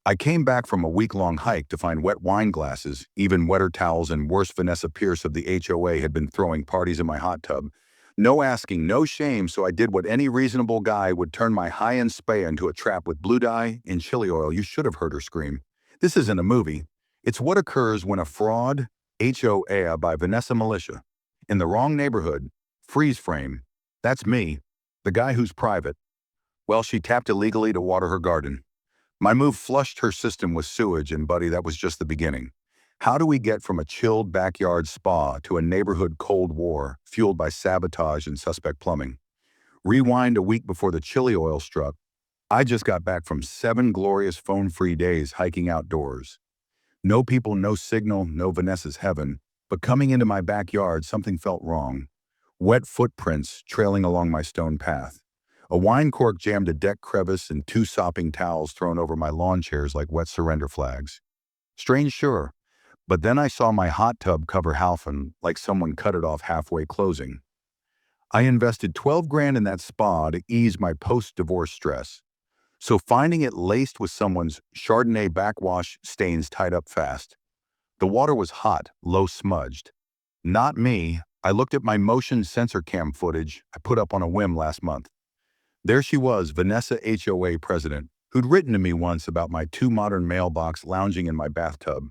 I came back from a week-long hike to find wet wine glasses, even wetter towels, and worse, Vanessa Pierce of the HOA had been throwing parties in my hot tub. No asking, no shame, so I did what any reasonable guy would: turn my high-end spay into a trap with blue dye and chili oil. You should have heard her scream. This isn't a movie. It's what occurs when a fraud, HOA by Vanessa Militia, in the wrong neighborhood, freeze frame. That's me, the guy who's private. Well, she tapped illegally to water her garden. My move flushed her system with sewage, and buddy, that was just the beginning. How do we get from a chilled backyard spa to a neighborhood Cold War fueled by sabotage and suspect plumbing? Rewind a week before the chili oil struck. I just got back from 7 glorious phone-free days hiking outdoors. No people, no signal, no Vanessa's heaven. But coming into my backyard, something felt wrong. Wet footprints trailing along my stone path. A wine cork jammed a deck crevice, and 2 sopping towels thrown over my lawn chairs like wet surrender flags. Strange, sure, but then I saw my hot tub cover halfen like someone cut it off halfway closing. I invested 12 grand in that spa to ease my post-divorce stress. So finding it laced with someone's Chardonnay backwash stains tied up fast. The water was hot, low smudged. Not me. I looked at my motion sensor cam footage I put up on a whim last month. There she was, Vanessa HOA president, who'd written to me once about my too modern mailbox lounging in my bathtub.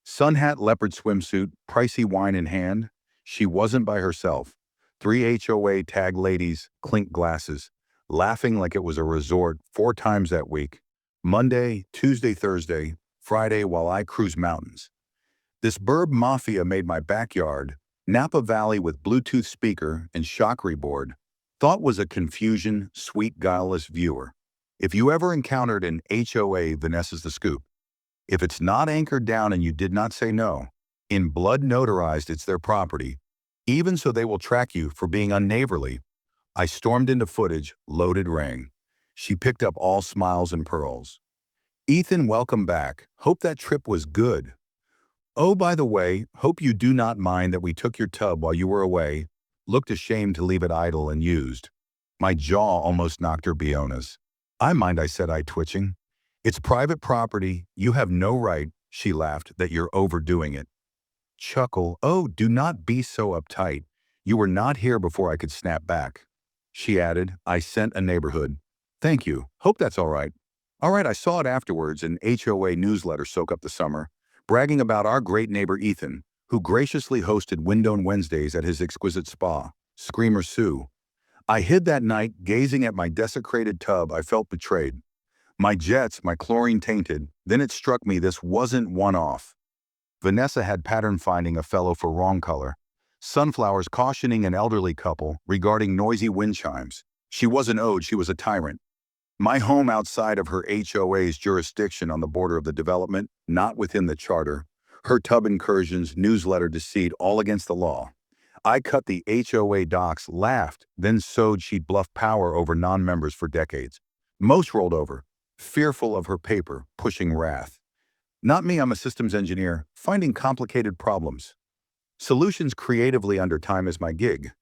Sun hat, leopard swimsuit, pricey wine in hand. She wasn't by herself. 3 HOA tag ladies, clink glasses, laughing like it was a resort 4 times that week. Monday, Tuesday, Thursday, Friday, while I cruise mountains. This burb mafia made my backyard, Napa Valley with Bluetooth speaker and shockery board, thought was a confusion, sweet, guileless viewer. If you ever encountered an HOA, Vanessa's the scoop. If it's not anchored down and you did not say no, in blood notarized, it's their property, even so they will track you for being unneighborly. I stormed into footage, loaded rang. She picked up all smiles and pearls. Ethan, welcome back. Hope that trip was good. Oh, by the way, hope you do not mind that we took your tub while you were away. Looked ashamed to leave it idle and used. My jaw almost knocked her Bionas. I mind, I said, I twitching. It's private property. You have no right, she laughed, that you're overdoing it. Chuckle, oh, do not be so uptight. You were not here before I could snap back. She added, I sent a neighborhood. Thank you. Hope that's all right. All right, I saw it afterwards, an HOA newsletter soak up the summer, bragging about our great neighbor Ethan, who graciously hosted Windone Wednesdays at his exquisite spa, Screamer Sue. I hid that night, gazing at my desecrated tub. I felt betrayed. My jets, my chlorine tainted. Then it struck me this wasn't one-off. Vanessa had pattern finding a fellow for wrong color. Sunflowers cautioning an elderly couple regarding noisy wind chimes. She wasn't owed, she was a tyrant. My home outside of her HOA's jurisdiction on the border of the development, not within the charter. Her tub incursions, newsletter deceit, all against the law. I cut the HOA docs, laughed, then sowed she'd bluff power over non-members for decades. Most rolled over, fearful of her paper, pushing wrath. Not me, I'm a systems engineer, finding complicated problems. Solutions creatively under time is my gig.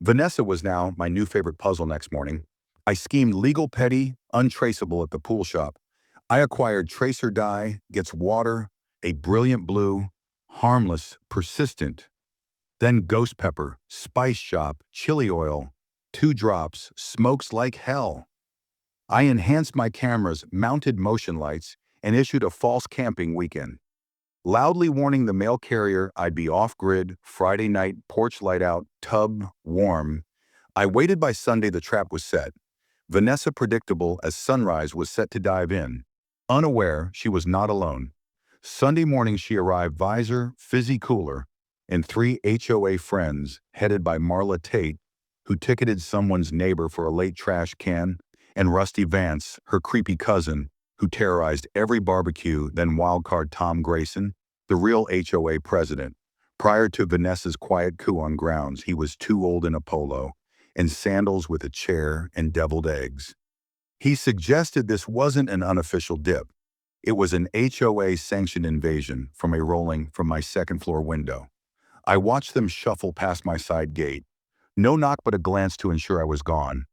Vanessa was now my new favorite puzzle next morning. I schemed legal petty, untraceable at the pool shop. I acquired tracer dye, gets water, a brilliant blue, harmless, persistent. Then ghost pepper, spice shop, chili oil, 2 drops, smokes like hell. I enhanced my cameras, mounted motion lights, and issued a false camping weekend. Loudly warning the mail carrier I'd be off-grid, Friday night, porch light out, tub warm. I waited. By Sunday the trap was set. Vanessa, predictable as sunrise, was set to dive in. Unaware she was not alone. Sunday morning she arrived, visor, fizzy cooler, and 3 HOA friends, headed by Marla Tate, who ticketed someone's neighbor for a late trash can, and Rusty Vance, her creepy cousin, who terrorized every barbecue, then wildcard Tom Grayson, the real HOA president. Prior to Vanessa's quiet coup on grounds, he was too old in a polo, and sandals with a chair and deviled eggs. He suggested this wasn't an unofficial dip. It was an HOA-sanctioned invasion from my second-floor window. I watched them shuffle past my side gate. No knock but a glance to ensure I was gone.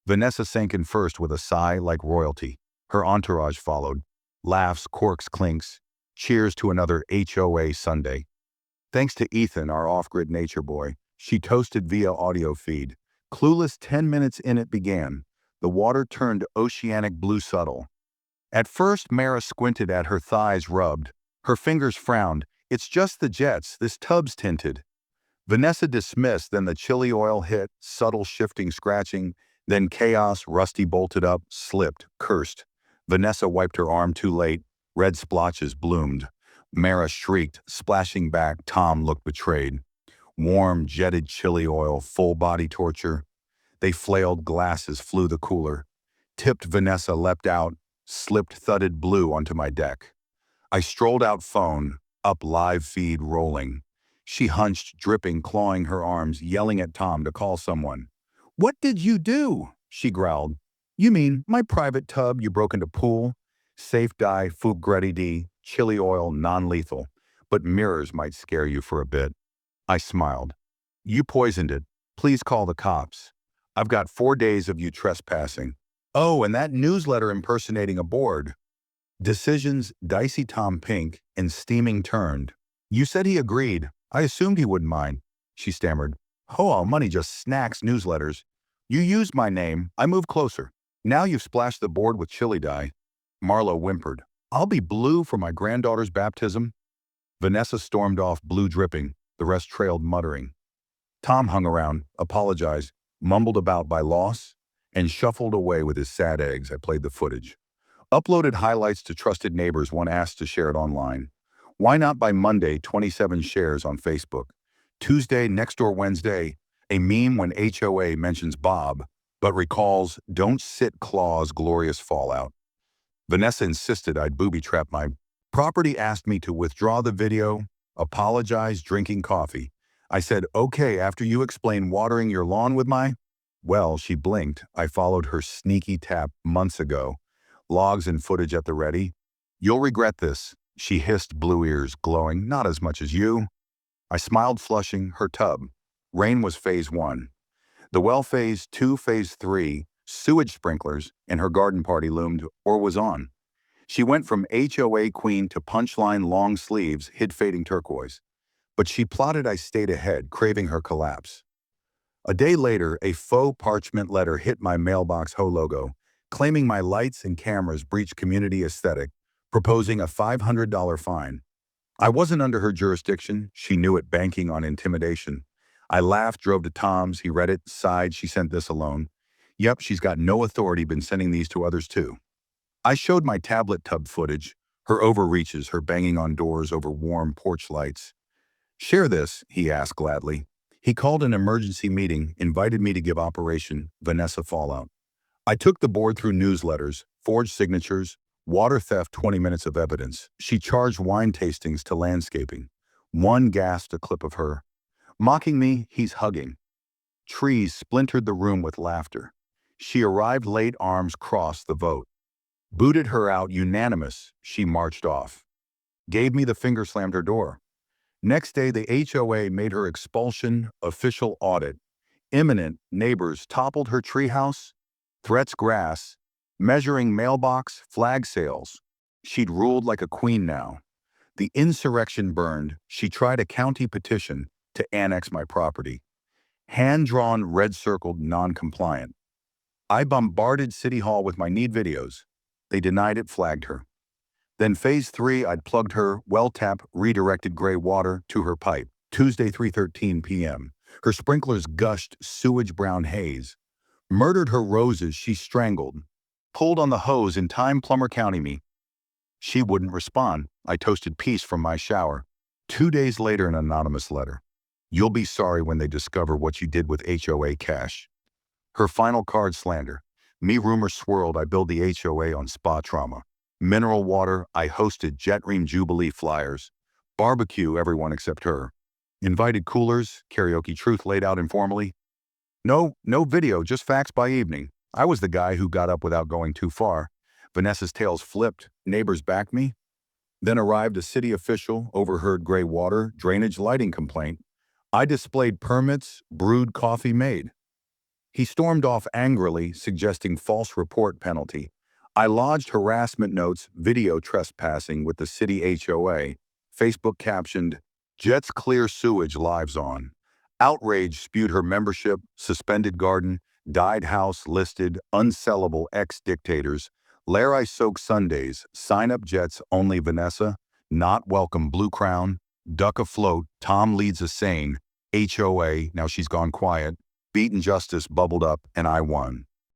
Vanessa sank in first with a sigh like royalty. Her entourage followed. Laughs, corks, clinks. Cheers to another HOA Sunday. Thanks to Ethan, our off-grid nature boy. She toasted via audio feed. Clueless 10 minutes in it began. The water turned oceanic blue subtle. At first, Mara squinted at her thighs rubbed. Her fingers frowned. It's just the jets, this tub's tinted. Vanessa dismissed, then the chili oil hit, subtle shifting scratching, then chaos, rusty bolted up, slipped, cursed. Vanessa wiped her arm too late. Red splotches bloomed. Mara shrieked, splashing back. Tom looked betrayed. Warm, jetted chili oil, full body torture. They flailed, glasses flew the cooler. Tipped Vanessa leapt out, slipped thudded blue onto my deck. I strolled out phone, up live feed rolling. She hunched, dripping, clawing her arms, yelling at Tom to call someone. "What did you do?" she growled. "You mean my private tub you broke into pool? Safe dye, Fugretti D, chili oil, non-lethal. But mirrors might scare you for a bit." I smiled. "You poisoned it. Please call the cops. I've got 4 days of you trespassing. Oh, and that newsletter impersonating a board." Decisions, dicey Tom Pink, and steaming turned. "You said he agreed. I assumed he wouldn't mind," she stammered. "HOA money just snacks newsletters. You used my name. I moved closer. Now you've splashed the board with chili dye." Marlo whimpered. "I'll be blue for my granddaughter's baptism." Vanessa stormed off, blue dripping. The rest trailed, muttering. Tom hung around, apologized, mumbled about by loss, and shuffled away with his sad eggs. I played the footage. Uploaded highlights to trusted neighbors when asked to share it online. Why not by Monday, 27 shares on Facebook. Tuesday, next door Wednesday, a meme when HOA mentions Bob, but recalls don't sit clause glorious fallout. Vanessa insisted I'd booby-trap my property, asked me to withdraw the video, apologize, drinking coffee. I said, okay, after you explain watering your lawn with my... Well, she blinked. I followed her sneaky tap months ago. Logs and footage at the ready. "You'll regret this," she hissed, blue ears glowing. "Not as much as you." I smiled, flushing her tub. Rain was phase 1. The well phase 2, phase 3, sewage sprinklers, and her garden party loomed or was on. She went from HOA queen to punchline long sleeves, hid fading turquoise. But she plotted I stayed ahead, craving her collapse. A day later, a faux parchment letter hit my mailbox HO logo, claiming my lights and cameras breached community aesthetic, proposing a $500 fine. I wasn't under her jurisdiction. She knew it, banking on intimidation. I laughed, drove to Tom's. He read it, sighed. She sent this alone. Yep, she's got no authority, been sending these to others too. I showed my tablet tub footage, her overreaches, her banging on doors over warm porch lights. "Share this," he asked gladly. He called an emergency meeting, invited me to give Operation Vanessa Fallout. I took the board through newsletters, forged signatures, water theft, 20 minutes of evidence. She charged wine tastings to landscaping. One gasped a clip of her. Mocking me, he's hugging. Trees splintered the room with laughter. She arrived late, arms crossed, the vote. Booted her out, unanimous. She marched off. Gave me the finger, slammed her door. Next day, the HOA made her expulsion, official audit. Imminent, neighbors toppled her treehouse. Threats grass. Measuring mailbox, flag sales. She'd ruled like a queen now. The insurrection burned. She tried a county petition to annex my property. Hand-drawn, red-circled, non-compliant. I bombarded City Hall with my need videos. They denied it, flagged her. Then phase 3, I'd plugged her well tap, redirected gray water to her pipe. Tuesday, 3:13 p.m. Her sprinklers gushed sewage brown haze. Murdered her roses, she strangled. Pulled on the hose in time, plumber county me. She wouldn't respond. I toasted peace from my shower. 2 days later, an anonymous letter. You'll be sorry when they discover what you did with HOA cash. Her final card, slander. Me rumors swirled, I billed the HOA on spa trauma. Mineral water, I hosted Jet Dream Jubilee flyers. Barbecue, everyone except her. Invited coolers, karaoke, truth laid out informally. No video, just facts by evening. I was the guy who got up without going too far. Vanessa's tails flipped, neighbors backed me. Then arrived a city official, overheard gray water, drainage lighting complaint. I displayed permits, brewed coffee made. He stormed off angrily, suggesting false report penalty. I lodged harassment notes, video trespassing with the city HOA. Facebook captioned, Jets clear sewage lives on. Outrage spewed her membership, suspended garden, died house listed, unsellable ex-dictators. Lair I soak Sundays, sign up Jets only Vanessa, not welcome Blue Crown, duck afloat, Tom leads a sane, HOA, now she's gone quiet, beaten justice bubbled up and I won.